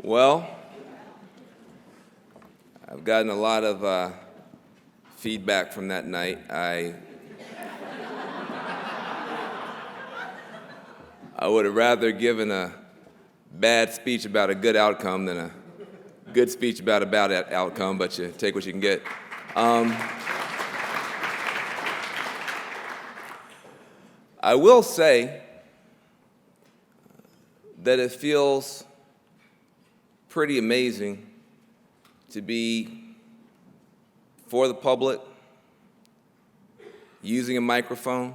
Well, I've gotten a lot of feedback from that night. I would have rather given a bad speech about a good outcome than a good speech about a bad outcome, but you take what you can get. I will say that it feels pretty amazing to be for the public, using a microphone,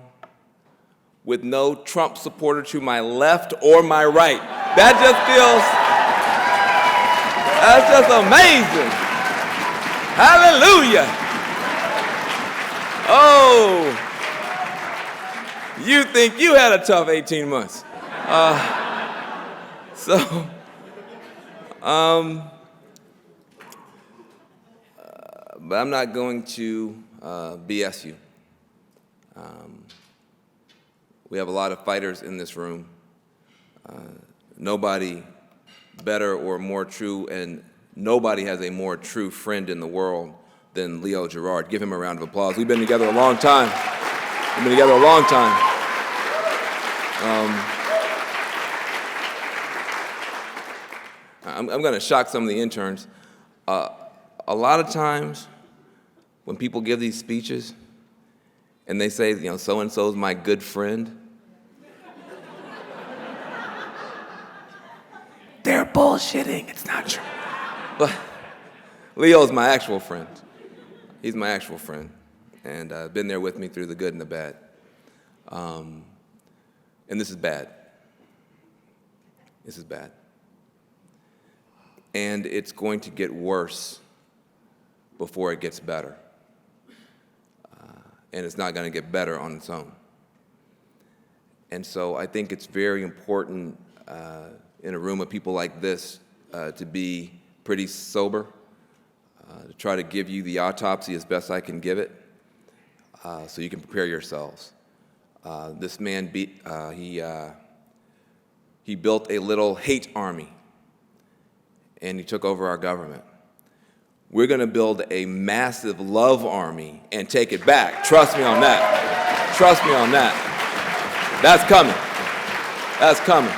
with no Trump supporter to my left or my right. That's just amazing. Hallelujah. Oh, you think you had a tough 18 months. But I'm not going to BS you. We have a lot of fighters in this room. Nobody better or more true, and nobody has a more true friend in the world than Leo Gerard. Give him a round of applause. We've been together a long time. I'm going to shock some of the interns. A lot of times when people give these speeches and they say, so-and-so's my good friend, they're bullshitting. It's not true. But Leo's my actual friend. He's my actual friend. And been there with me through the good and the bad. And this is bad. This is bad. And it's going to get worse before it gets better. And it's not going to get better on its own. And so I think it's very important in a room of people like this to be pretty sober, to try to give you the autopsy as best I can give it, so you can prepare yourselves. This man, he built a little hate army, and he took over our government. We're going to build a massive love army and take it back. Trust me on that. Trust me on that. That's coming. That's coming.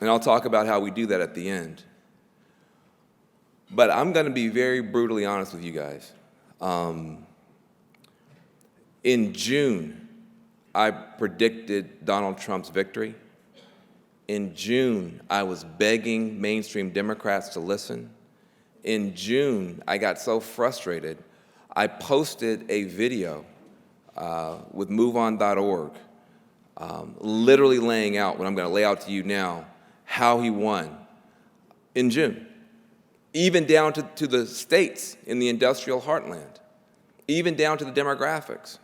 And I'll talk about how we do that at the end. But I'm going to be very brutally honest with you guys. In June, I predicted Donald Trump's victory. In June, I was begging mainstream Democrats to listen. In June, I got so frustrated, I posted a video with MoveOn.org, literally laying out what I'm going to lay out to you now, how he won in June, even down to the states in the industrial heartland, even down to the demographics,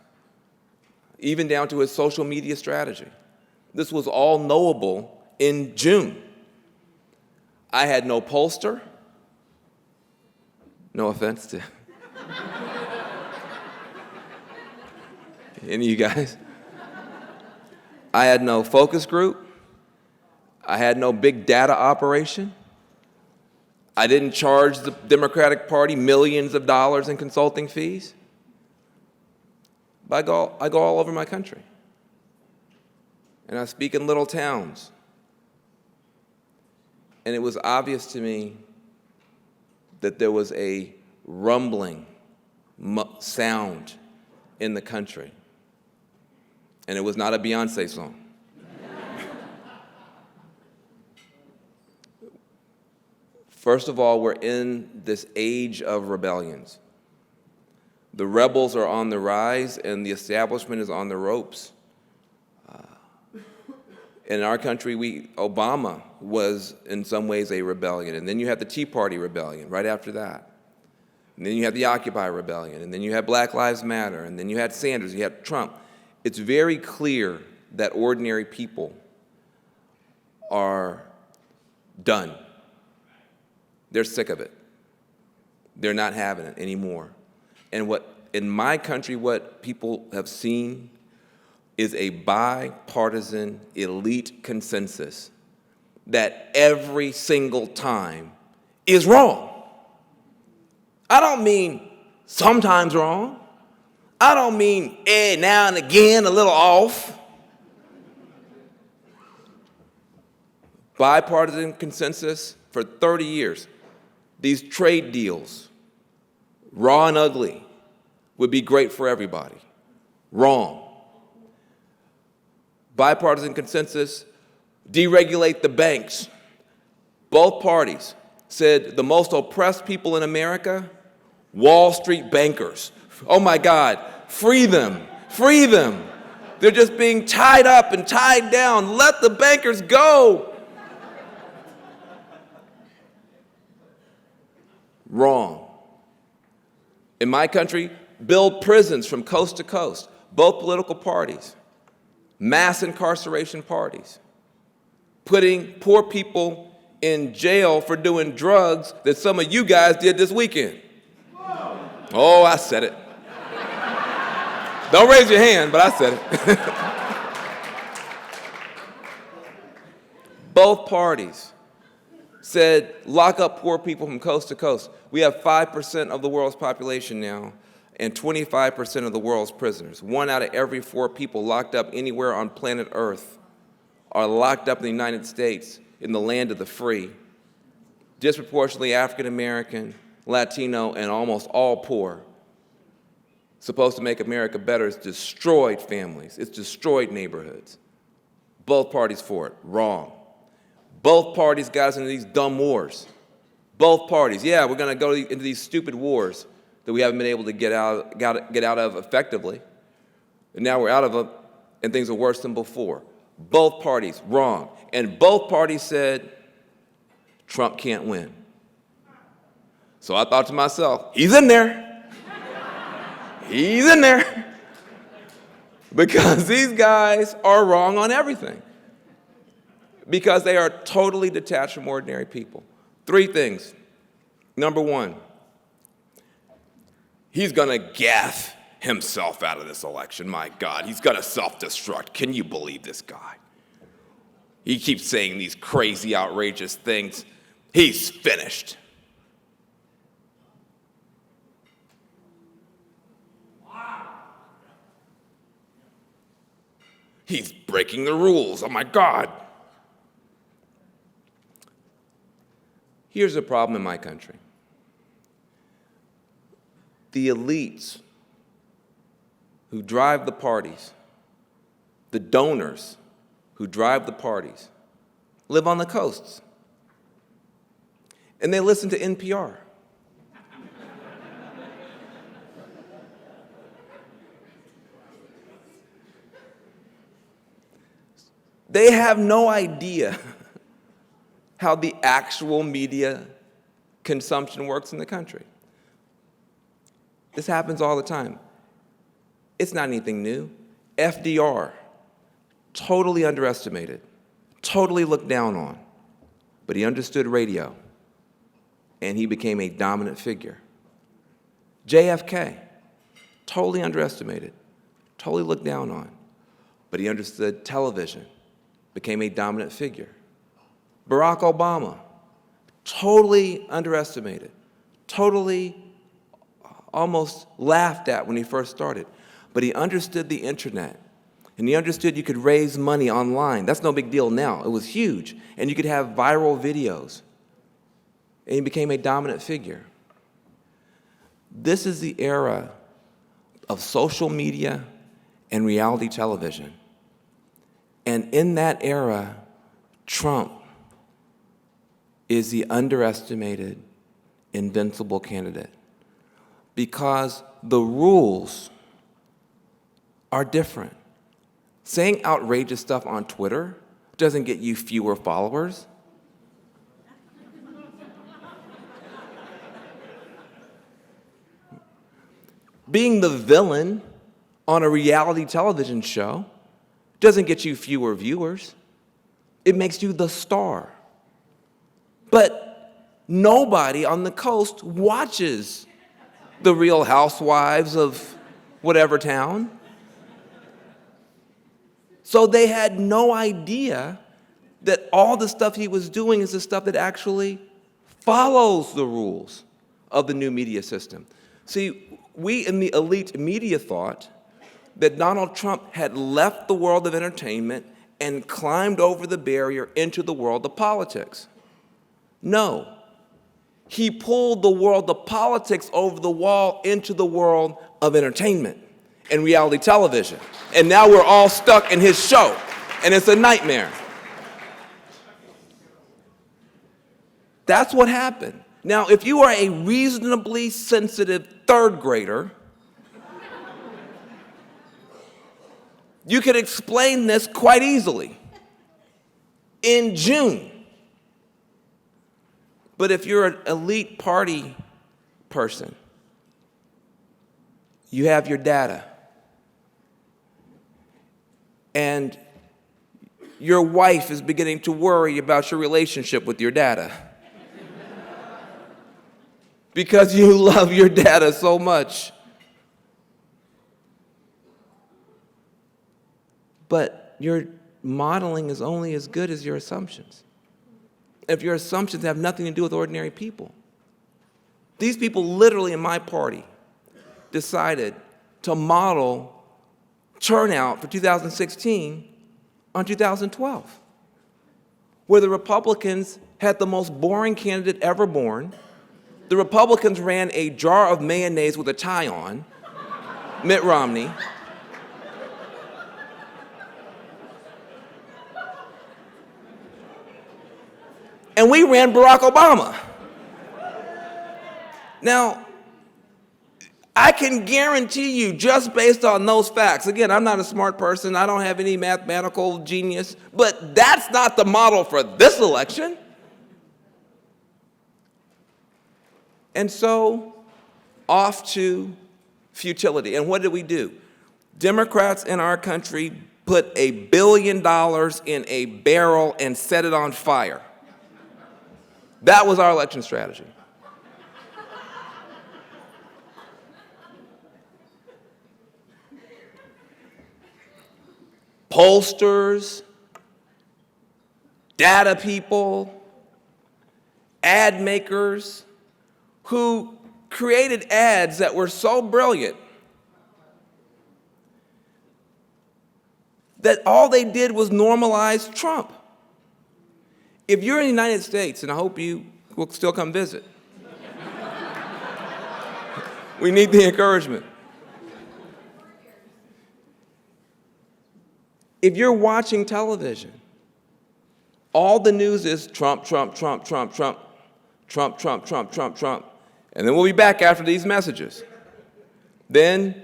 even down to his social media strategy. This was all knowable in June. I had no pollster. No offense to any of you guys. I had no focus group. I had no big data operation. I didn't charge the Democratic Party millions of dollars in consulting fees. But I go all over my country. And I speak in little towns. And it was obvious to me that there was a rumbling sound in the country. And it was not a Beyonce song. First of all, we're in this age of rebellions. The rebels are on the rise, and the establishment is on the ropes. In our country, Obama was in some ways a rebellion. And then you had the Tea Party rebellion right after that. And then you had the Occupy rebellion. And then you had Black Lives Matter. And then you had Sanders, you had Trump. It's very clear that ordinary people are done. They're sick of it. They're not having it anymore. And in my country, what people have seen is a bipartisan elite consensus that every single time is wrong. I don't mean sometimes wrong. I don't mean now and again a little off. Bipartisan consensus for 30 years. These trade deals, raw and ugly, would be great for everybody. Wrong. Bipartisan consensus, deregulate the banks. Both parties said the most oppressed people in America, Wall Street bankers. Oh my God, free them, free them. They're just being tied up and tied down. Let the bankers go. Wrong. In my country, build prisons from coast to coast, both political parties, mass incarceration parties, putting poor people in jail for doing drugs that some of you guys did this weekend. Oh, I said it. Don't raise your hand, but I said it. Both parties said lock up poor people from coast to coast. We have 5% of the world's population now and 25% of the world's prisoners. 1 out of every 4 people locked up anywhere on planet Earth are locked up in the United States, in the land of the free. Disproportionately African American, Latino, and almost all poor. Supposed to make America better. It's destroyed families. It's destroyed neighborhoods. Both parties for it. Wrong. Both parties got us into these dumb wars. Both parties. Yeah, we're going to go into these stupid wars that we haven't been able to get out of effectively. And now we're out of them, and things are worse than before. Both parties, wrong. And both parties said, Trump can't win. So I thought to myself, he's in there. He's in there. Because these guys are wrong on everything. Because they are totally detached from ordinary people. 3 things. Number 1, he's going to gaff himself out of this election. My God, he's going to self-destruct. Can you believe this guy? He keeps saying these crazy, outrageous things. He's finished. Wow. He's breaking the rules. Oh, my God. Here's the problem in my country. The elites who drive the parties, the donors who drive the parties, live on the coasts. And they listen to NPR. They have no idea how the actual media consumption works in the country. This happens all the time. It's not anything new. FDR, totally underestimated, totally looked down on, but he understood radio, and he became a dominant figure. JFK, totally underestimated, totally looked down on, but he understood television, became a dominant figure. Barack Obama, totally underestimated, totally almost laughed at when he first started. But he understood the internet, and he understood you could raise money online. That's no big deal now. It was huge. And you could have viral videos. And he became a dominant figure. This is the era of social media and reality television. And in that era, Trump is the underestimated, invincible candidate. Because the rules are different. Saying outrageous stuff on Twitter doesn't get you fewer followers. Being the villain on a reality television show doesn't get you fewer viewers. It makes you the star. But nobody on the coast watches the Real Housewives of whatever town. So they had no idea that all the stuff he was doing is the stuff that actually follows the rules of the new media system. See, we in the elite media thought that Donald Trump had left the world of entertainment and climbed over the barrier into the world of politics. No. He pulled the world of politics over the wall into the world of entertainment and reality television. And now we're all stuck in his show, and it's a nightmare. That's what happened. Now, if you are a reasonably sensitive third grader, you could explain this quite easily in June. But if you're an elite party person, you have your data, and your wife is beginning to worry about your relationship with your data because you love your data so much. But your modeling is only as good as your assumptions. If your assumptions have nothing to do with ordinary people. These people literally in my party decided to model turnout for 2016 on 2012, where the Republicans had the most boring candidate ever born. The Republicans ran a jar of mayonnaise with a tie on, Mitt Romney. And we ran Barack Obama. Now, I can guarantee you, just based on those facts, again, I'm not a smart person, I don't have any mathematical genius, but that's not the model for this election. And so, off to futility. And what did we do? Democrats in our country put $1 billion in a barrel and set it on fire. That was our election strategy. Pollsters, data people, ad makers who created ads that were so brilliant that all they did was normalize Trump. If you're in the United States, and I hope you will still come visit, we need the encouragement. If you're watching television, all the news is Trump, Trump, Trump, Trump, Trump, Trump, Trump, Trump, Trump, Trump. And then we'll be back after these messages. Then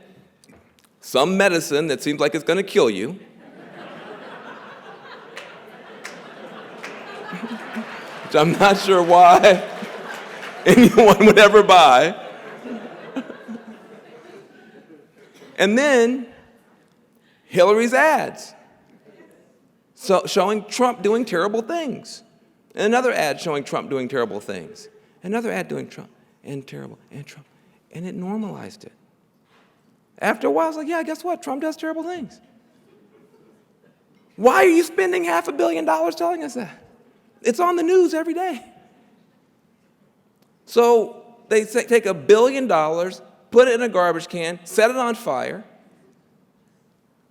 some medicine that seems like it's going to kill you. Which I'm not sure why anyone would ever buy. And then Hillary's ads, so showing Trump doing terrible things. And another ad showing Trump doing terrible things. Another ad doing Trump and terrible and Trump. And it normalized it. After a while, I was like, yeah, guess what? Trump does terrible things. Why are you spending $500 million telling us that? It's on the news every day. So they take $1 billion, put it in a garbage can, set it on fire.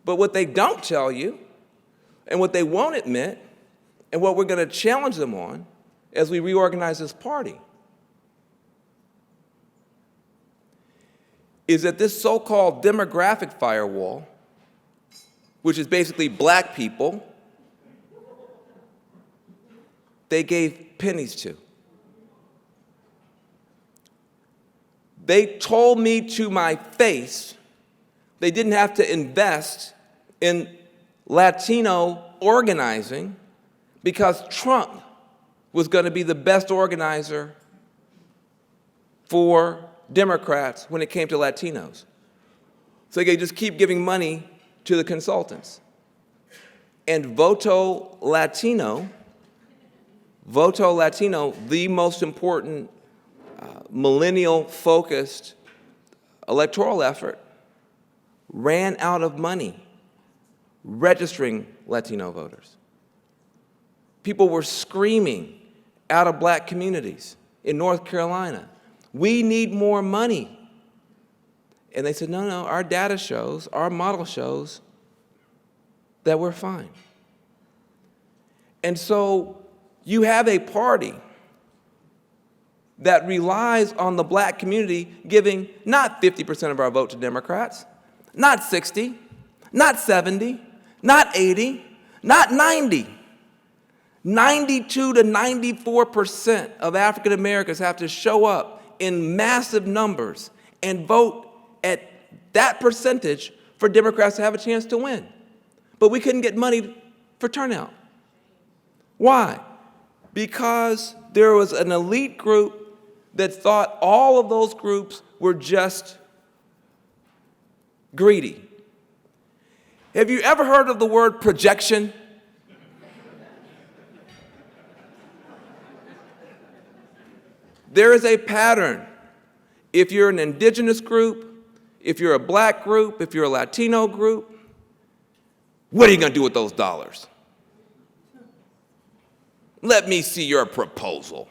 But what they don't tell you, and what they won't admit, and what we're going to challenge them on as we reorganize this party, is that this so-called demographic firewall, which is basically black people, they gave pennies to. They told me to my face they didn't have to invest in Latino organizing because Trump was going to be the best organizer for Democrats when it came to Latinos. So they could just keep giving money to the consultants. And Voto Latino, the most important millennial-focused electoral effort, ran out of money registering Latino voters. people were screaming out of black communities in North Carolina, we need more money. And they said, no, our data shows, our model shows that we're fine. And so you have a party that relies on the black community giving not 50% of our vote to Democrats, not 60, not 70, not 80, not 90. 92 to 94% of African Americans have to show up in massive numbers and vote at that percentage for Democrats to have a chance to win. But we couldn't get money for turnout. Why? Because there was an elite group that thought all of those groups were just greedy. Have you ever heard of the word projection? There is a pattern. If you're an indigenous group, if you're a black group, if you're a Latino group, what are you going to do with those dollars? Let me see your proposal.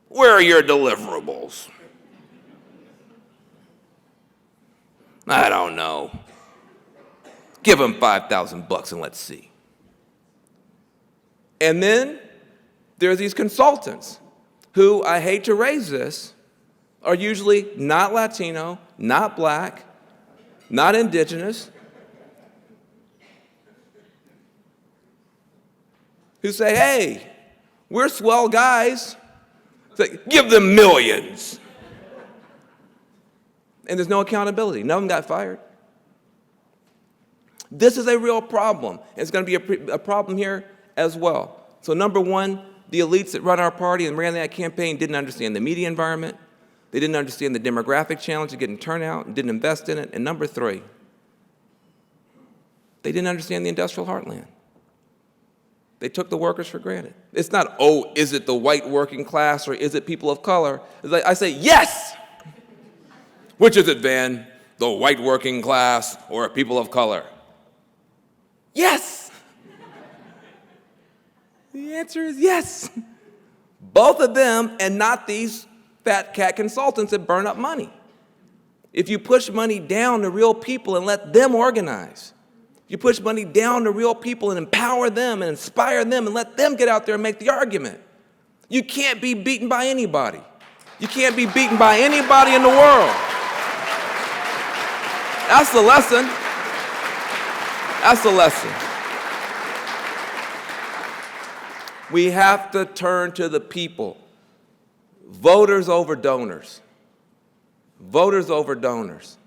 Where are your deliverables? I don't know. Give them $5,000 and let's see. And then there's these consultants who, I hate to raise this, are usually not Latino, not black, not indigenous, who say, hey, we're swell guys. Say, give them millions. And there's no accountability. None of them got fired. This is a real problem. It's going to be a problem here as well. So number one, the elites that run our party and ran that campaign didn't understand the media environment. They didn't understand the demographic challenge of getting turnout and didn't invest in it. And number three, they didn't understand the industrial heartland. They took the workers for granted. It's not, oh, is it the white working class or is it people of color? It's like I say, yes! Which is it, Van? The white working class or people of color? Yes! The answer is yes. Both of them, and not these fat cat consultants that burn up money. If you push money down to real people and let them organize, you push money down to real people and empower them and inspire them and let them get out there and make the argument. You can't be beaten by anybody. You can't be beaten by anybody in the world. That's the lesson. That's the lesson. We have to turn to the people. Voters over donors. Voters over donors.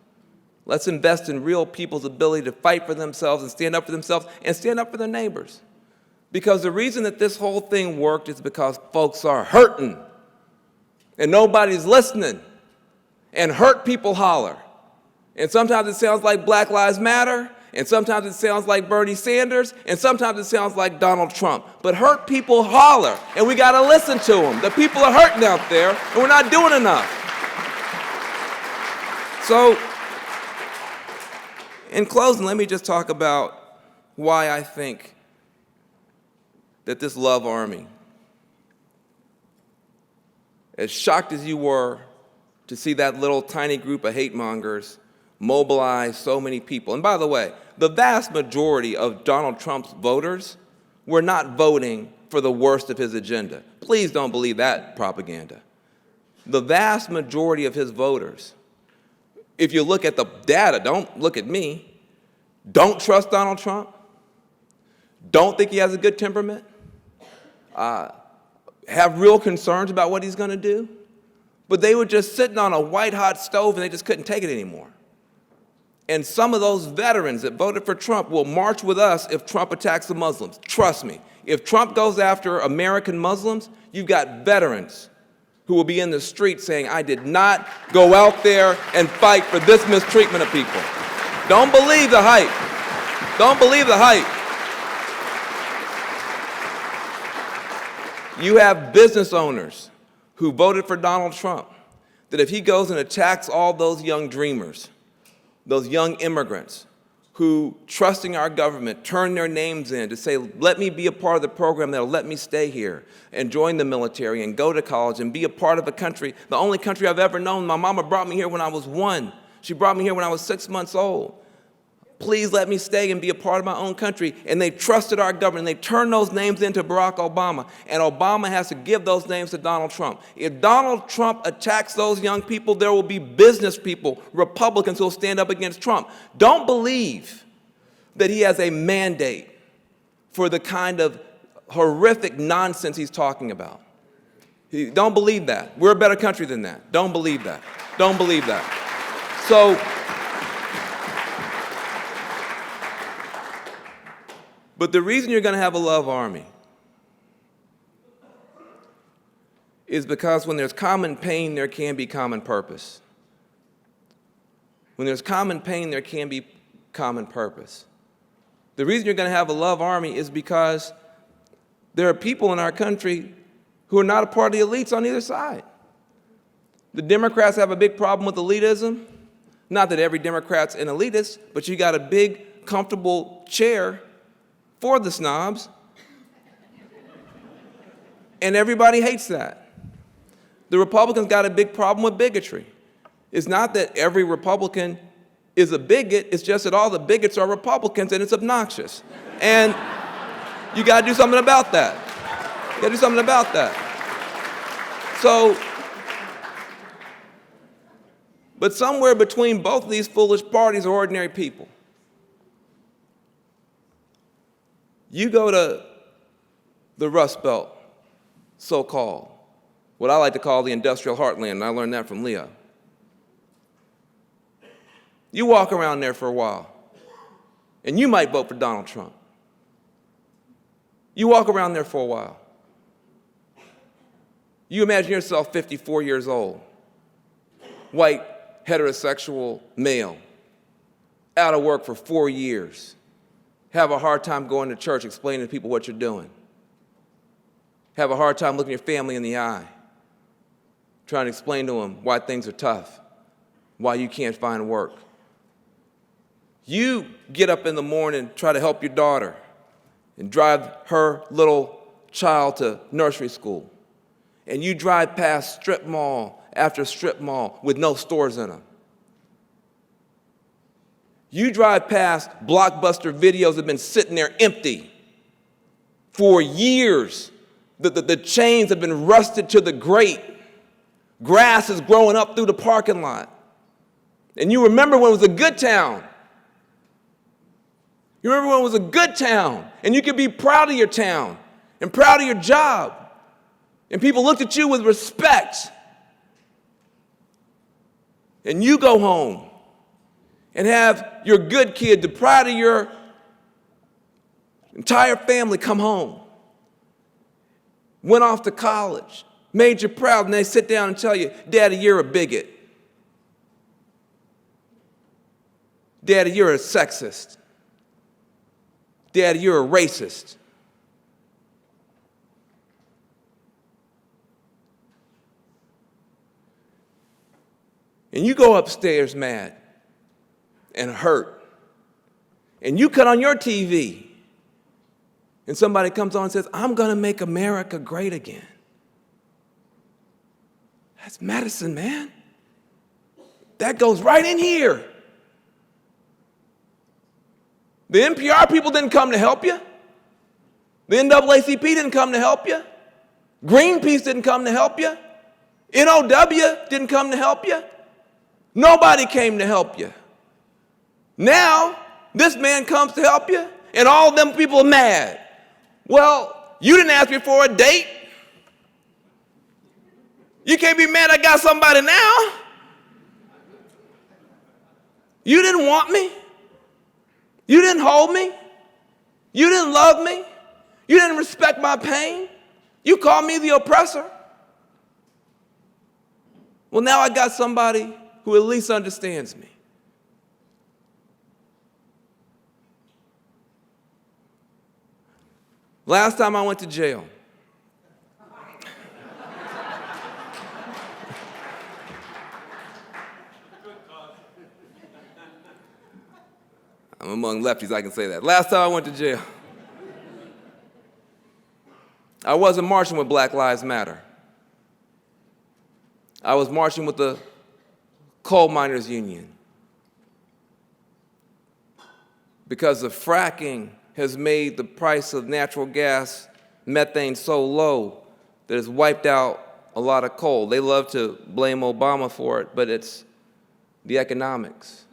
Let's invest in real people's ability to fight for themselves and stand up for themselves and stand up for their neighbors. Because the reason that this whole thing worked is because folks are hurting and nobody's listening, and hurt people holler. And sometimes it sounds like Black Lives Matter, and sometimes it sounds like Bernie Sanders, and sometimes it sounds like Donald Trump. But hurt people holler, and we got to listen to them. The people are hurting out there, and we're not doing enough. So, in closing, let me just talk about why I think that this Love Army, as shocked as you were to see that little tiny group of hate mongers mobilize so many people. And by the way, the vast majority of Donald Trump's voters were not voting for the worst of his agenda. Please don't believe that propaganda. The vast majority of his voters, if you look at the data, don't look at me, don't trust Donald Trump, don't think he has a good temperament, have real concerns about what he's going to do, but they were just sitting on a white-hot stove and they just couldn't take it anymore. And some of those veterans that voted for Trump will march with us if Trump attacks the Muslims. Trust me, if Trump goes after American Muslims, you've got veterans who will be in the street saying, I did not go out there and fight for this mistreatment of people. Don't believe the hype. Don't believe the hype. You have business owners who voted for Donald Trump, that if he goes and attacks all those young dreamers, those young immigrants who, trusting our government, turn their names in to say, let me be a part of the program that'll let me stay here and join the military and go to college and be a part of a country, the only country I've ever known. My mama brought me here when I was 1. She brought me here when I was 6 months old. Please let me stay and be a part of my own country. And they trusted our government. They turned those names into Barack Obama. And Obama has to give those names to Donald Trump. If Donald Trump attacks those young people, there will be business people, Republicans who will stand up against Trump. Don't believe that he has a mandate for the kind of horrific nonsense he's talking about. Don't believe that. We're a better country than that. Don't believe that. Don't believe that. So, but the reason you're going to have a love army is because when there's common pain, there can be common purpose. When there's common pain, there can be common purpose. The reason you're going to have a love army is because there are people in our country who are not a part of the elites on either side. The Democrats have a big problem with elitism. Not that every Democrat's an elitist, but you got a big, comfortable chair for the snobs, and everybody hates that. The Republicans got a big problem with bigotry. It's not that every Republican is a bigot, it's just that all the bigots are Republicans and it's obnoxious. And you gotta do something about that. You gotta do something about that. So, but somewhere between both of these foolish parties are ordinary people. You go to the Rust Belt, so-called, what I like to call the industrial heartland, and I learned that from Leo. You walk around there for a while, and you might vote for Donald Trump. You walk around there for a while. You imagine yourself 54 years old, white, heterosexual male, out of work for 4 years. Have a hard time going to church explaining to people what you're doing. Have a hard time looking your family in the eye, trying to explain to them why things are tough, why you can't find work. You get up in the morning, try to help your daughter, and drive her little child to nursery school. And you drive past strip mall after strip mall with no stores in them. You drive past Blockbuster Videos that have been sitting there empty for years. The chains have been rusted to the grate. Grass is growing up through the parking lot. And you remember when it was a good town. You remember when it was a good town, and you could be proud of your town and proud of your job. And people looked at you with respect. And you go home and have your good kid, the pride of your entire family, come home. Went off to college, made you proud, and they sit down and tell you, Daddy, you're a bigot. Daddy, you're a sexist. Daddy, you're a racist. And you go upstairs mad and hurt. And you cut on your TV. And somebody comes on and says, I'm going to make America great again. That's medicine, man. That goes right in here. The NPR people didn't come to help you. The NAACP didn't come to help you. Greenpeace didn't come to help you. NOW didn't come to help you. Nobody came to help you. Now, this man comes to help you, and all them people are mad. Well, you didn't ask me for a date. You can't be mad I got somebody now. You didn't want me. You didn't hold me. You didn't love me. You didn't respect my pain. You called me the oppressor. Well, now I got somebody who at least understands me. Last time I went to jail, I'm among lefties, I can say that. Last time I went to jail, I wasn't marching with Black Lives Matter. I was marching with the Coal Miners Union. Because the fracking has made the price of natural gas, methane, so low that it's wiped out a lot of coal. They love to blame Obama for it, but it's the economics.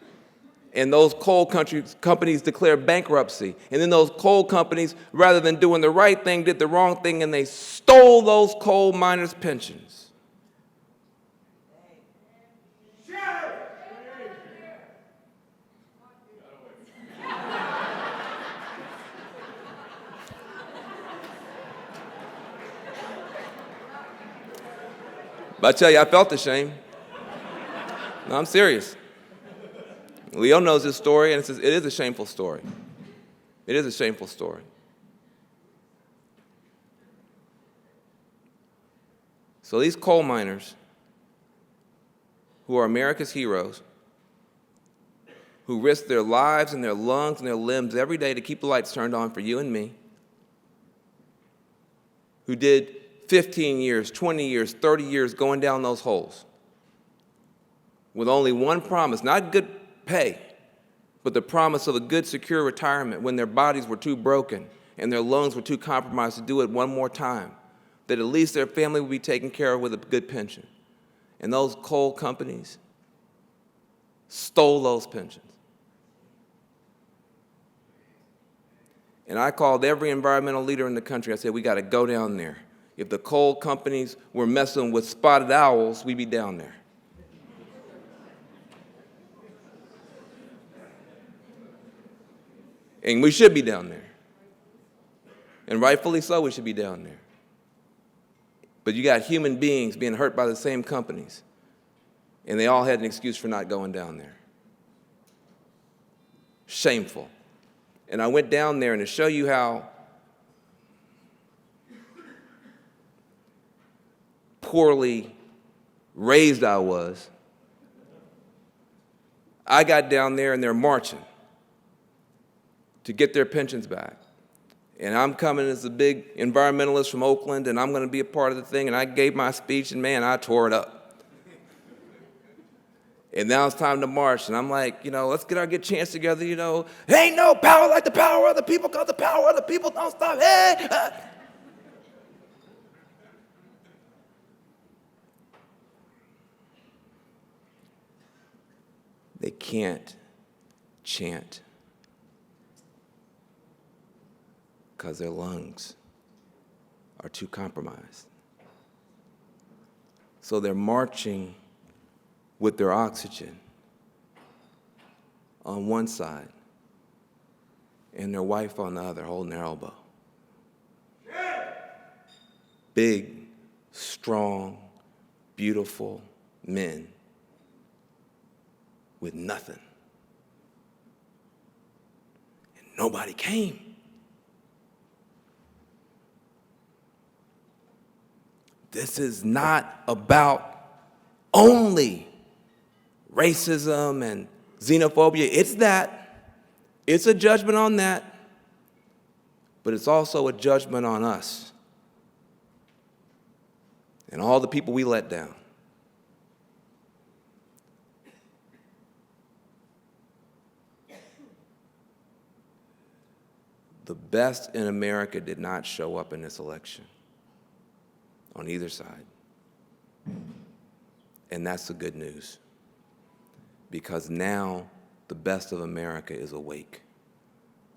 And those coal companies declared bankruptcy. And then those coal companies, rather than doing the right thing, did the wrong thing, and they stole those coal miners' pensions. But I tell you, I felt the shame. No, I'm serious. Leo knows this story, and it is a shameful story. It is a shameful story. So these coal miners, who are America's heroes, who risk their lives and their lungs and their limbs every day to keep the lights turned on for you and me, who did 15 years, 20 years, 30 years going down those holes with only one promise, not good pay, but the promise of a good, secure retirement when their bodies were too broken and their lungs were too compromised to do it one more time, that at least their family would be taken care of with a good pension. And those coal companies stole those pensions. And I called every environmental leader in the country. I said, we got to go down there. If the coal companies were messing with spotted owls, we'd be down there. And we should be down there. And rightfully so, we should be down there. But you got human beings being hurt by the same companies, and they all had an excuse for not going down there. Shameful. And I went down there, and to show you how poorly raised I was, I got down there and they're marching to get their pensions back. And I'm coming as a big environmentalist from Oakland, and I'm going to be a part of the thing, and I gave my speech, and man, I tore it up. And now it's time to march, and I'm like, let's get our good chance together, Ain't no power like the power of the people, because the power of the people don't stop. Hey! They can't chant because their lungs are too compromised. So they're marching with their oxygen on one side and their wife on the other, holding their elbow. Big, strong, beautiful men with nothing. And nobody came. This is not about only racism and xenophobia. It's that. It's a judgment on that. But it's also a judgment on us and all the people we let down. The best in America did not show up in this election on either side. And that's the good news, because now the best of America is awake.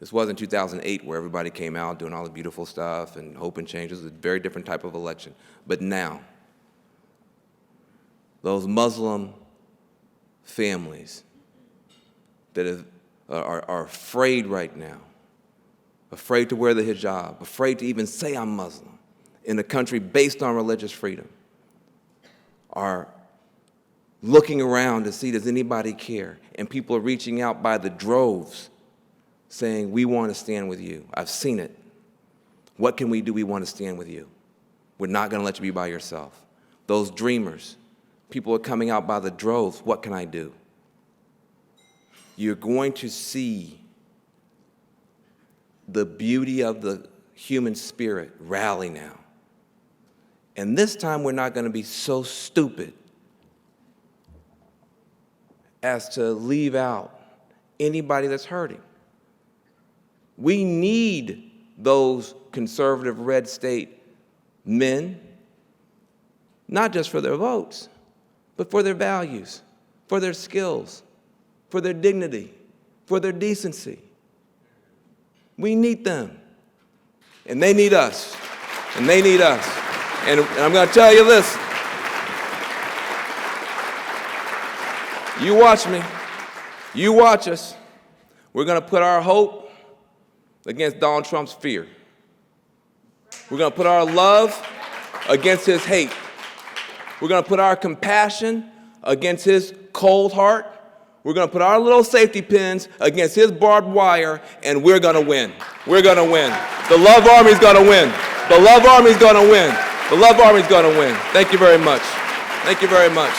This wasn't 2008 where everybody came out doing all the beautiful stuff and hope and change. It was a very different type of election. But now, those Muslim families that are afraid right now, afraid to wear the hijab, afraid to even say I'm Muslim, in a country based on religious freedom, are looking around to see, does anybody care? And people are reaching out by the droves saying, we want to stand with you. I've seen it. What can we do? We want to stand with you. We're not going to let you be by yourself. Those dreamers, people are coming out by the droves. What can I do? You're going to see the beauty of the human spirit rally now. And this time we're not going to be so stupid as to leave out anybody that's hurting. We need those conservative red state men, not just for their votes, but for their values, for their skills, for their dignity, for their decency. We need them. And they need us. And they need us. And I'm going to tell you this. You watch me. You watch us. We're going to put our hope against Donald Trump's fear. We're going to put our love against his hate. We're going to put our compassion against his cold heart. We're going to put our little safety pins against his barbed wire, and we're going to win. We're going to win. The Love Army's going to win. The Love Army's going to win. The Love Army's going to win. Thank you very much. Thank you very much.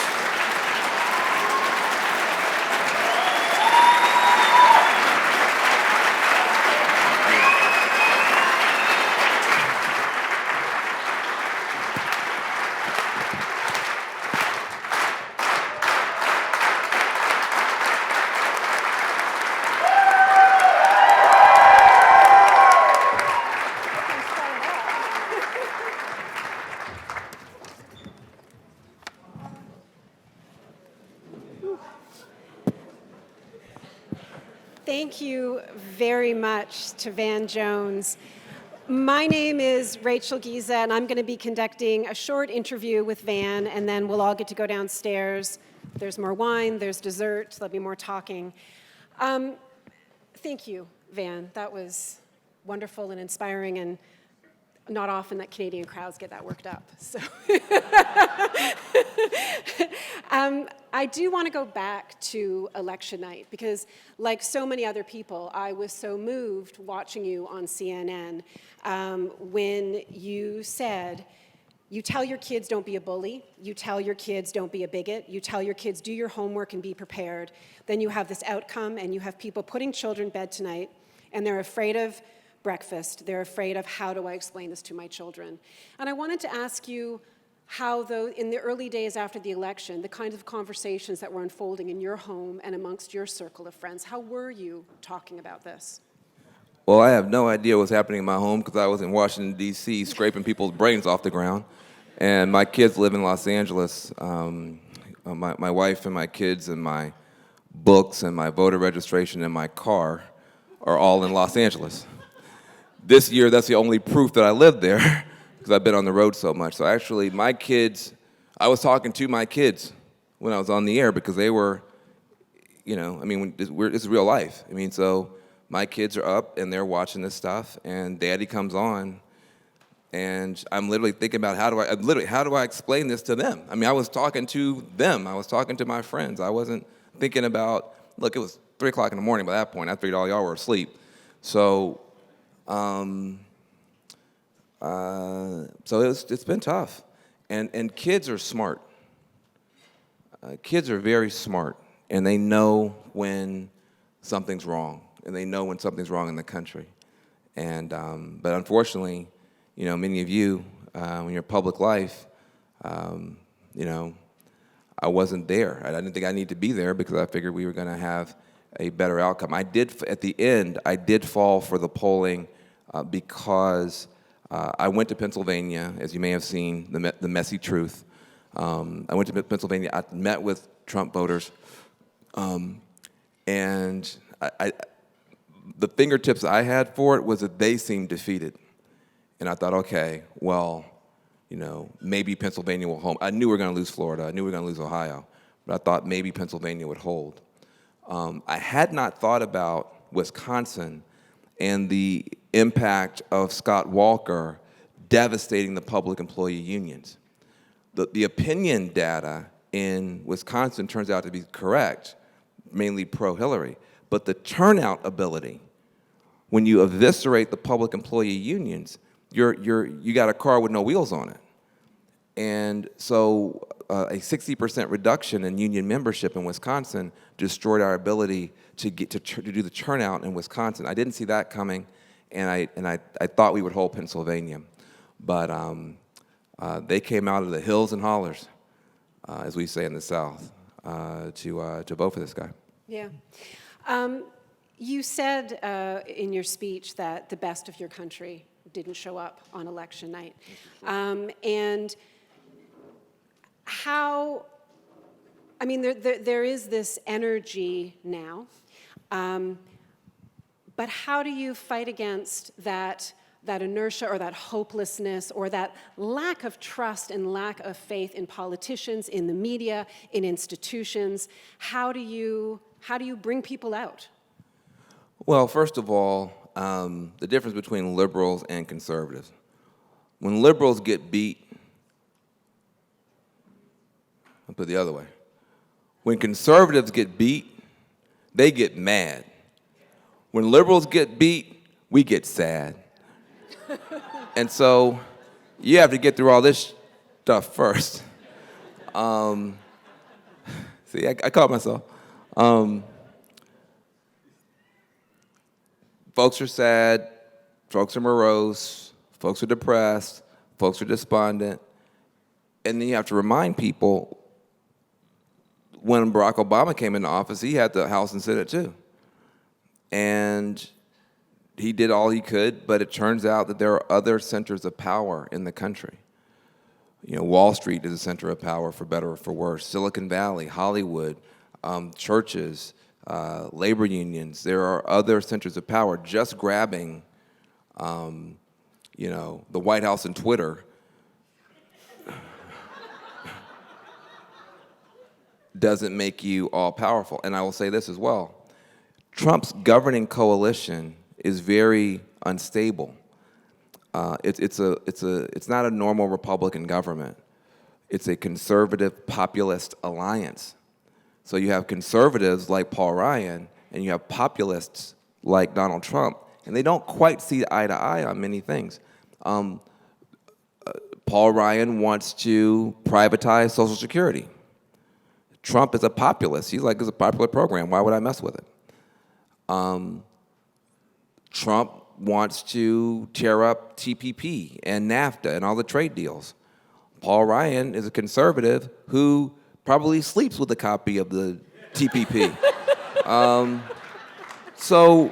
Thank you very much to Van Jones. My name is Rachel Giza, and I'm going to be conducting a short interview with Van, and then we'll all get to go downstairs. There's more wine, there's dessert, there'll be more talking. Thank you, Van. That was wonderful and inspiring, and not often that Canadian crowds get that worked up. So, I do want to go back to election night because, like so many other people, I was so moved watching you on CNN when you said, you tell your kids don't be a bully, you tell your kids don't be a bigot, you tell your kids do your homework and be prepared. Then you have this outcome and you have people putting children in bed tonight and they're afraid of breakfast. They're afraid of, how do I explain this to my children? And I wanted to ask you how, though, in the early days after the election, the kinds of conversations that were unfolding in your home and amongst your circle of friends, how were you talking about this? Well, I have no idea what's happening in my home because I was in Washington, D.C., scraping people's brains off the ground. And my kids live in Los Angeles. My wife and my kids and my books and my voter registration and my car are all in Los Angeles. This year, that's the only proof that I lived there because I've been on the road so much. So actually, my kids, I was talking to my kids when I was on the air because they were, you know, I mean, this is real life. I mean, so my kids are up and they're watching this stuff, and Daddy comes on, and I'm literally thinking about how do I explain this to them? I mean, I was talking to them. I was talking to my friends. I wasn't thinking about, look, it was 3 o'clock in the morning by that point. I figured all y'all were asleep. So it's been tough, and kids are smart. Kids are very smart, and they know when something's wrong, and they know when something's wrong in the country. And but unfortunately, you know, many of you, in your public life, you know, I wasn't there. I didn't think I needed to be there because I figured we were going to have a better outcome. I did, at the end, I did fall for the polling because I went to Pennsylvania, as you may have seen, the messy truth. I went to Pennsylvania. I met with Trump voters, and the fingertips I had for it was that they seemed defeated. And I thought, okay, well, you know, maybe Pennsylvania will hold. I knew we were going to lose Florida. I knew we were going to lose Ohio. But I thought maybe Pennsylvania would hold. I had not thought about Wisconsin and the impact of Scott Walker devastating the public employee unions. The opinion data in Wisconsin turns out to be correct, mainly pro-Hillary. But the turnout ability, when you eviscerate the public employee unions, you got a car with no wheels on it. And so a 60% reduction in union membership in Wisconsin destroyed our ability to do the turnout in Wisconsin. I didn't see that coming, and I thought we would hold Pennsylvania, but they came out of the hills and hollers, as we say in the South, to vote for this guy. Yeah. You said in your speech that the best of your country didn't show up on election night. And how, I mean, there is this energy now, but how do you fight against that inertia or that hopelessness or that lack of trust and lack of faith in politicians, in the media, in institutions? How do you bring people out? Well, first of all, the difference between liberals and conservatives. When liberals get beat, I'll put it the other way. When conservatives get beat, they get mad. When liberals get beat, we get sad. And so you have to get through all this stuff first. See, I caught myself. Folks are sad, folks are morose, folks are depressed, folks are despondent. And then you have to remind people, when Barack Obama came into office, he had the House and Senate too. And he did all he could, but it turns out that there are other centers of power in the country. You know, Wall Street is a center of power, for better or for worse. Silicon Valley, Hollywood, churches, labor unions. There are other centers of power. Just grabbing, the White House and Twitter doesn't make you all powerful. And I will say this as well. Trump's governing coalition is very unstable. It's not a normal Republican government. It's a conservative populist alliance. So you have conservatives like Paul Ryan, and you have populists like Donald Trump, and they don't quite see eye to eye on many things. Paul Ryan wants to privatize Social Security. Trump is a populist. He's like, it's a popular program. Why would I mess with it? Trump wants to tear up TPP and NAFTA and all the trade deals. Paul Ryan is a conservative who probably sleeps with a copy of the TPP. So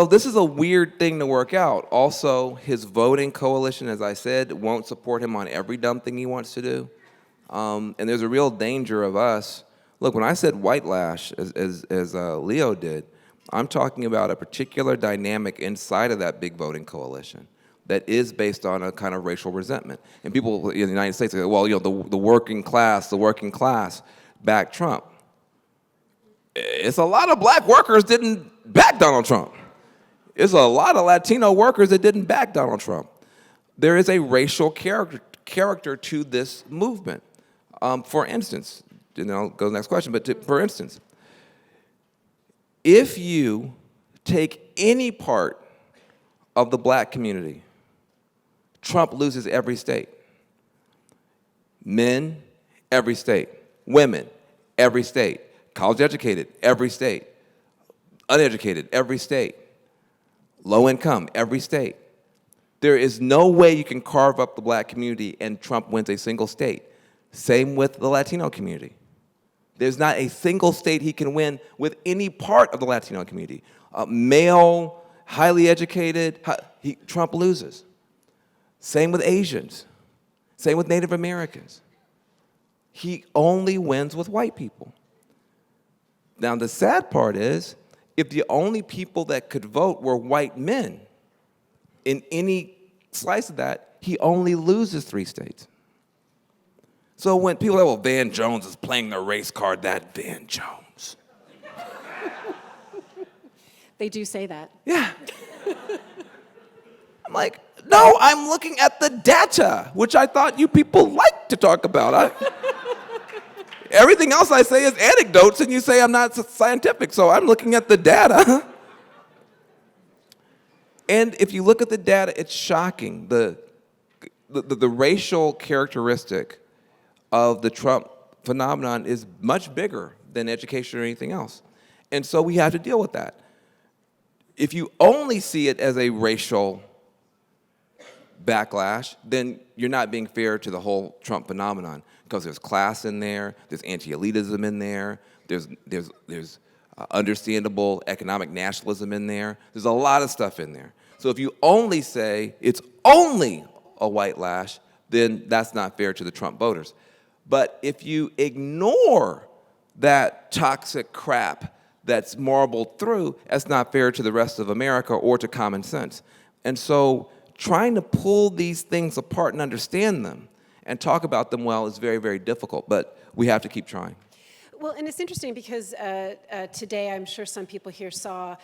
this is a weird thing to work out. Also, his voting coalition, as I said, won't support him on every dumb thing he wants to do. And there's a real danger of us. Look, when I said white lash, as Leo did, I'm talking about a particular dynamic inside of that big voting coalition that is based on a kind of racial resentment. And people in the United States say, well, the working class backed Trump. It's a lot of black workers didn't back Donald Trump. It's a lot of Latino workers that didn't back Donald Trump. There is a racial character to this movement. For instance, and then I'll go to the next question, but for instance, if you take any part of the black community, Trump loses every state. Men, every state. Women, every state. College educated, every state. Uneducated, every state. Low income, every state. There is no way you can carve up the black community and Trump wins a single state. Same with the Latino community. There's not a single state he can win with any part of the Latino community. Male, highly educated, Trump loses. Same with Asians. Same with Native Americans. He only wins with white people. Now, the sad part is, if the only people that could vote were white men, in any slice of that, he only loses 3 states. So when people are like, well, Van Jones is playing the race card, that Van Jones. They do say that. Yeah. I'm like, no, I'm looking at the data, which I thought you people like to talk about. Everything else I say is anecdotes, and you say I'm not scientific, so I'm looking at the data. And if you look at the data, it's shocking. The racial characteristic of the Trump phenomenon is much bigger than education or anything else. And so we have to deal with that. if you only see it as a racial backlash, then you're not being fair to the whole Trump phenomenon, because there's class in there, there's anti-elitism in there, there's understandable economic nationalism in there. There's a lot of stuff in there. So if you only say it's only a white lash, then that's not fair to the Trump voters. But if you ignore that toxic crap that's marbled through, that's not fair to the rest of America or to common sense. And so trying to pull these things apart and understand them and talk about them well is very, very difficult, but we have to keep trying. Well, and it's interesting because today, I'm sure some people here saw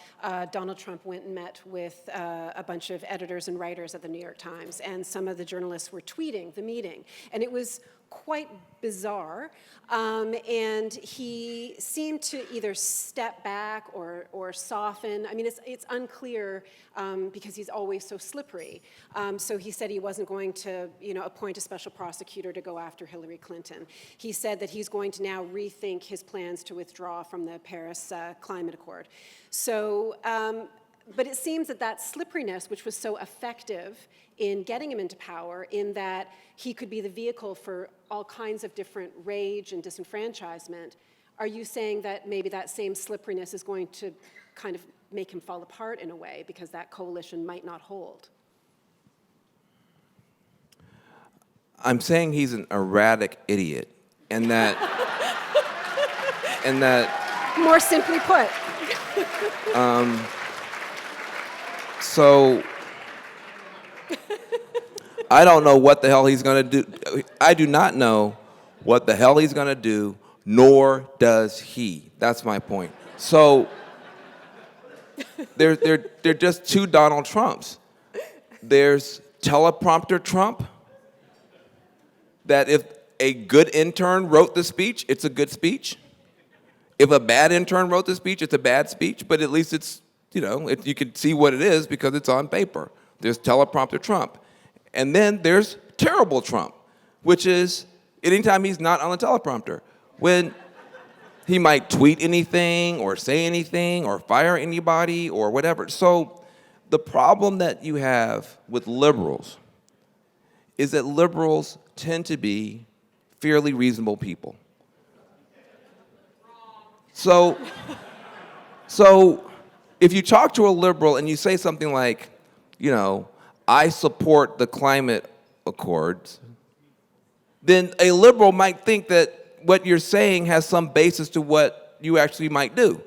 Donald Trump went and met with a bunch of editors and writers at the New York Times, and some of the journalists were tweeting the meeting, and it was quite bizarre, and he seemed to either step back or soften. I mean, it's unclear because he's always so slippery. So he said he wasn't going to, appoint a special prosecutor to go after Hillary Clinton. He said that he's going to now rethink his plans to withdraw from the Paris Climate Accord. So, but it seems that slipperiness, which was so effective in getting him into power, in that he could be the vehicle for all kinds of different rage and disenfranchisement, are you saying that maybe that same slipperiness is going to kind of make him fall apart in a way because that coalition might not hold? I'm saying he's an erratic idiot, and that, More simply put. So I don't know what the hell he's going to do. I do not know what the hell he's going to do, nor does he. That's my point. So they're just two Donald Trumps. There's teleprompter Trump, that if a good intern wrote the speech, it's a good speech. If a bad intern wrote the speech, it's a bad speech, but at least it's, you can see what it is because it's on paper. There's teleprompter Trump. And then there's terrible Trump, which is anytime he's not on the teleprompter, when he might tweet anything or say anything or fire anybody or whatever. So the problem that you have with liberals is that liberals tend to be fairly reasonable people. So if you talk to a liberal and you say something like, I support the climate accords, then a liberal might think that what you're saying has some basis to what you actually might do.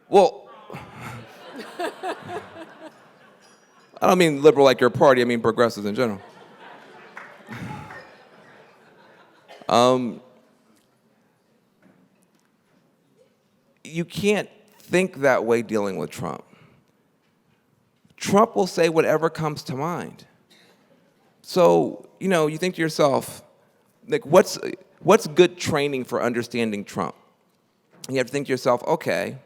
Well, I don't mean liberal like your party, I mean progressives in general. You can't think that way dealing with Trump. Trump will say whatever comes to mind. So, you think to yourself, like, what's good training for understanding Trump? You have to think to yourself, okay,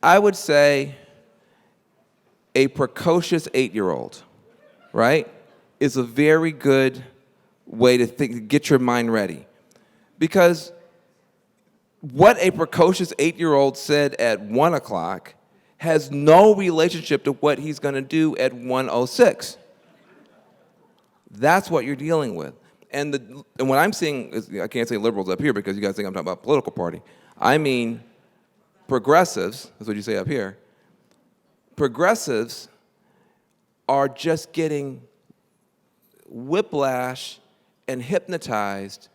I would say a precocious 8-year-old, right, is a very good way to think, get your mind ready. Because what a precocious 8-year-old said at 1 o'clock has no relationship to what he's going to do at 1:06. That's what you're dealing with. And what I'm seeing is, I can't say liberals up here because you guys think I'm talking about a political party. I mean progressives, that's what you say up here. Progressives are just getting whiplash and hypnotized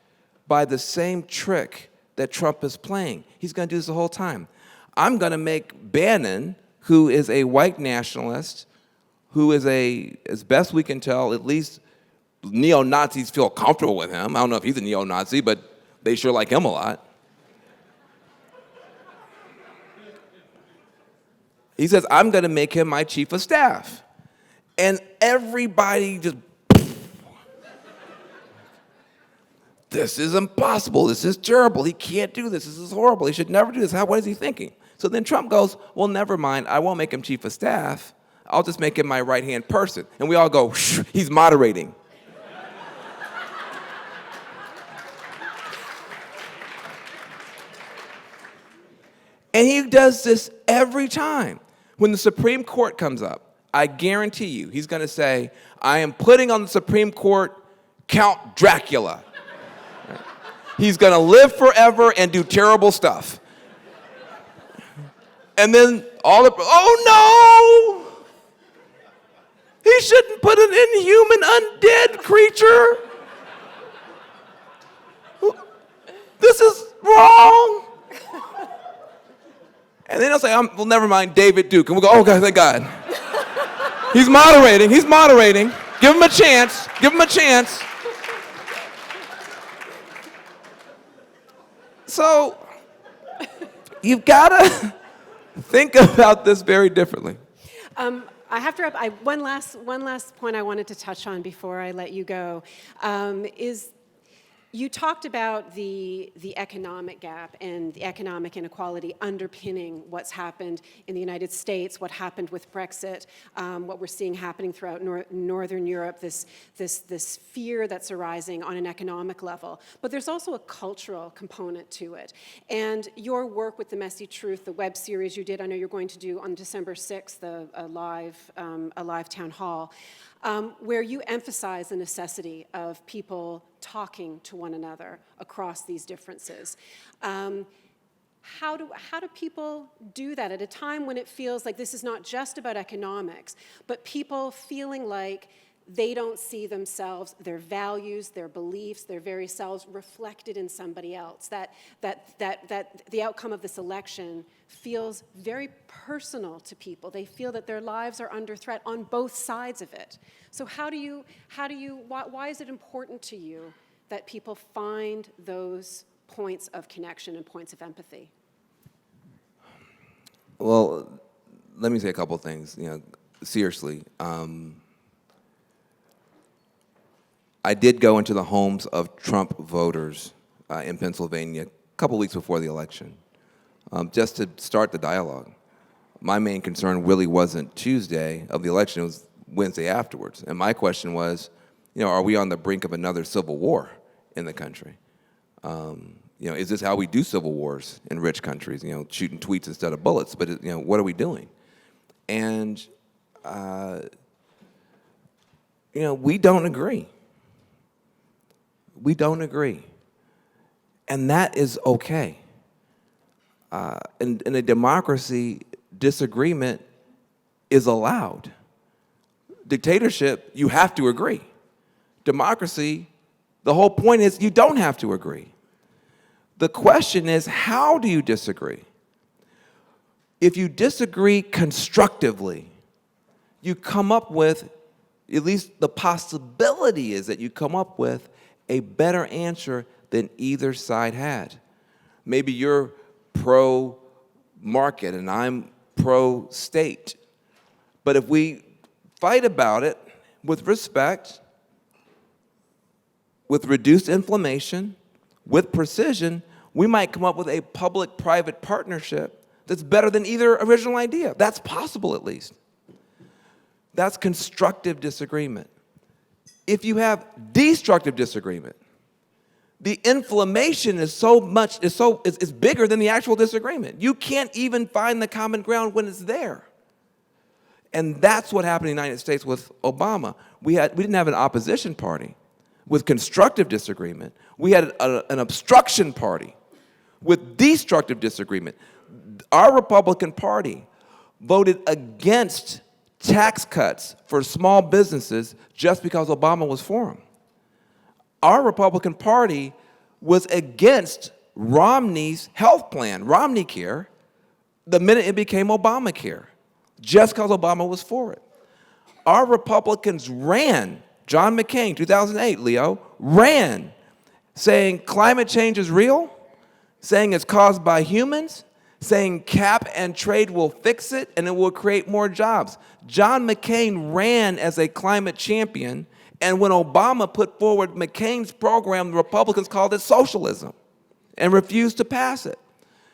by the same trick that Trump is playing. He's going to do this the whole time. I'm going to make Bannon, who is a white nationalist, who is as best we can tell, at least neo-Nazis feel comfortable with him. I don't know if he's a neo-Nazi, but they sure like him a lot. He says, I'm going to make him my chief of staff. And everybody just, this is impossible. This is terrible. He can't do this. This is horrible. He should never do this. What is he thinking? So then Trump goes, well, never mind. I won't make him chief of staff. I'll just make him my right-hand person. And we all go, shh, he's moderating. And he does this every time. When the Supreme Court comes up, I guarantee you, he's going to say, I am putting on the Supreme Court Count Dracula. Right? He's going to live forever and do terrible stuff. And then oh no! He shouldn't put an inhuman undead creature. This is wrong. And then he'll say, well, never mind, David Duke. And we'll go, oh, God, thank God. He's moderating. Give him a chance. So, you've got to think about this very differently. I have to wrap. One last point I wanted to touch on before I let you go is you talked about the economic gap and the economic inequality underpinning what's happened in the United States, what happened with Brexit, what we're seeing happening throughout Northern Europe, this fear that's arising on an economic level. But there's also a cultural component to it. And your work with The Messy Truth, the web series you did, I know you're going to do on December 6th, a live town hall, where you emphasize the necessity of people talking to one another across these differences. How do people do that at a time when it feels like this is not just about economics, but people feeling like they don't see themselves, their values, their beliefs, their very selves reflected in somebody else, that the outcome of this election feels very personal to people. They feel that their lives are under threat on both sides of it. So why is it important to you that people find those points of connection and points of empathy? Well, let me say a couple things, seriously. I did go into the homes of Trump voters in Pennsylvania a couple weeks before the election, just to start the dialogue. My main concern really wasn't Tuesday of the election, it was Wednesday afterwards. And my question was, are we on the brink of another civil war in the country? Is this how we do civil wars in rich countries, shooting tweets instead of bullets? But, what are we doing? And, we don't agree. We don't agree. And that is okay. In a democracy, disagreement is allowed. Dictatorship, you have to agree. Democracy, the whole point is you don't have to agree. The question is, how do you disagree? If you disagree constructively, you come up with, at least the possibility is that you come up with a better answer than either side had. Maybe you're pro-market and I'm pro-state. But if we fight about it with respect, with reduced inflammation, with precision, we might come up with a public-private partnership that's better than either original idea. That's possible, at least. That's constructive disagreement. If you have destructive disagreement, the inflammation is bigger than the actual disagreement. You can't even find the common ground when it's there. And that's what happened in the United States with Obama. We didn't have an opposition party with constructive disagreement. We had an obstruction party with destructive disagreement. Our Republican Party voted against tax cuts for small businesses just because Obama was for them. Our Republican Party was against Romney's health plan, Romneycare, the minute it became Obamacare, just because Obama was for it. Our Republicans ran, John McCain, 2008, Leo, ran, saying climate change is real, saying it's caused by humans, saying cap and trade will fix it and it will create more jobs. John McCain ran as a climate champion, and when Obama put forward McCain's program, the Republicans called it socialism and refused to pass it.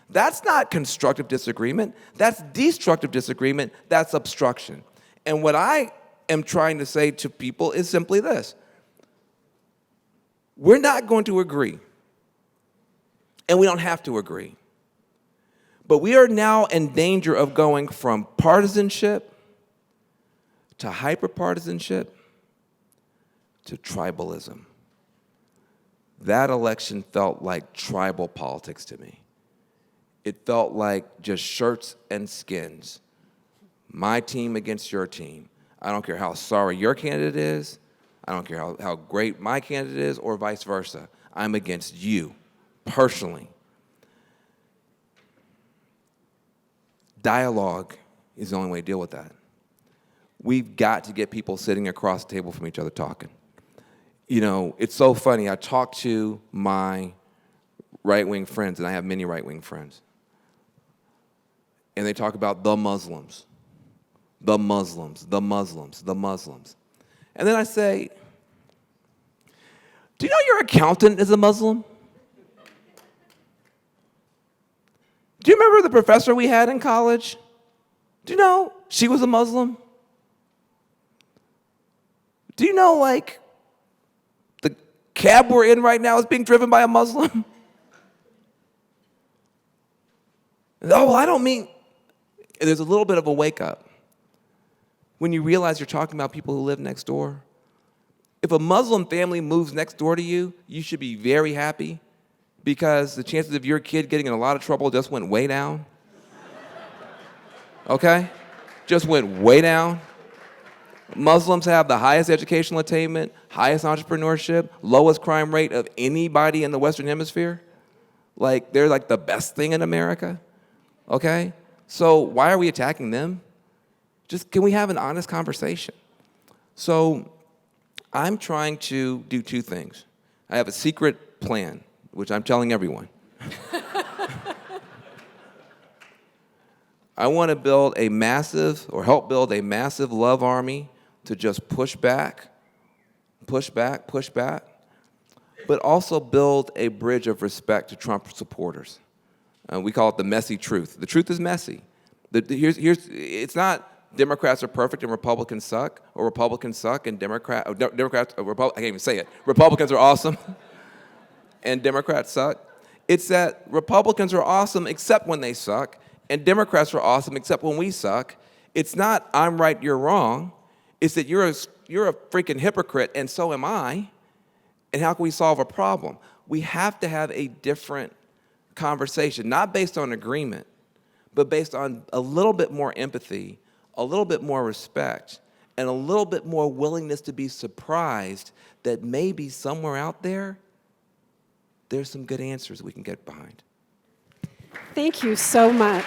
That's not constructive disagreement. That's destructive disagreement. That's obstruction. And what I am trying to say to people is simply this. We're not going to agree, and we don't have to agree. But we are now in danger of going from partisanship to hyperpartisanship to tribalism. That election felt like tribal politics to me. It felt like just shirts and skins. My team against your team. I don't care how sorry your candidate is. I don't care how great my candidate is, or vice versa. I'm against you, personally. Dialogue is the only way to deal with that. We've got to get people sitting across the table from each other talking. You know, it's so funny. I talk to my right-wing friends, and I have many right-wing friends. And they talk about the Muslims, the Muslims, the Muslims, the Muslims. And then I say, do you know your accountant is a Muslim? Do you remember the professor we had in college? Do you know she was a Muslim? Do you know, like, the cab we're in right now is being driven by a Muslim? Oh, well, I don't mean... There's a little bit of a wake-up when you realize you're talking about people who live next door. If a Muslim family moves next door to you, you should be very happy because the chances of your kid getting in a lot of trouble just went way down. Okay? Just went way down. Muslims have the highest educational attainment, highest entrepreneurship, lowest crime rate of anybody in the Western Hemisphere. Like, they're like the best thing in America. Okay? So why are we attacking them? Just, can we have an honest conversation? So I'm trying to do two things. I have a secret plan, which I'm telling everyone. I want to build a massive, or help build a massive love army to just push back, push back, push back, but also build a bridge of respect to Trump supporters. We call it the messy truth. The truth is messy. It's not Democrats are perfect and Republicans suck, or Republicans suck and Democrats, I can't even say it. Republicans are awesome and Democrats suck. It's that Republicans are awesome except when they suck, and Democrats are awesome except when we suck. It's not I'm right, you're wrong. It's that you're a freaking hypocrite and so am I, and how can we solve a problem? We have to have a different conversation, not based on agreement, but based on a little bit more empathy, a little bit more respect, and a little bit more willingness to be surprised that maybe somewhere out there, there's some good answers we can get behind. Thank you so much.